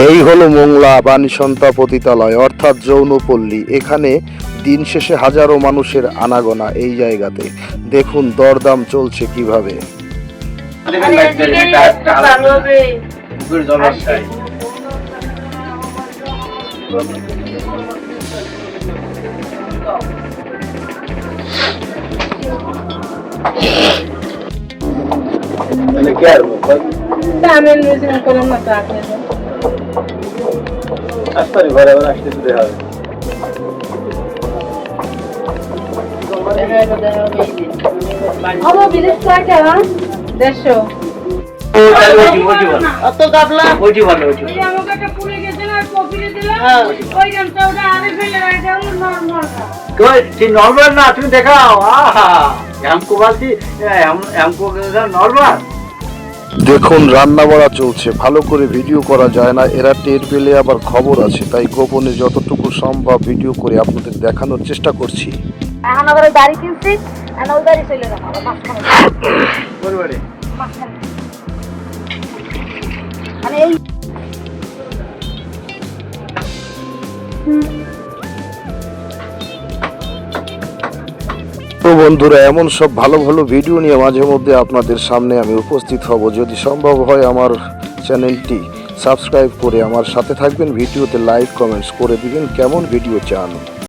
এই হলো মোংলা বাণীসন্তা পতিতালয় অর্থাৎ যৌনপল্লী। এখানে দিন শেষে হাজারো মানুষের আনাগোনা এই জায়গাতে। দেখুন দরদাম চলছে কিভাবে। নর্মাল না তুমি দেখাও নর্মাল। দেখুন রান্না বাড়া চলছে, ভালো করে ভিডিও করা যায় না, এরা টের পেলে আবার খবর আছে, তাই গোপনে যতটুকু সম্ভব ভিডিও করে আপনাদের দেখানোর চেষ্টা করছি। এখন আবার বাড়ি কিনছি, এখন ওই বাড়ি চলে যাবো আবার মাঝখানে। মানে এই তো বন্ধুরা, এমন সব ভালো ভালো ভিডিও নিয়ে মাঝে মধ্যে আপনাদের সামনে আমি উপস্থিত হব। যদি সম্ভব হয় আমার চ্যানেলটি সাবস্ক্রাইব করে আমার সাথে থাকবেন, ভিডিওতে লাইক কমেন্টস করে দিবেন কেমন ভিডিও চান।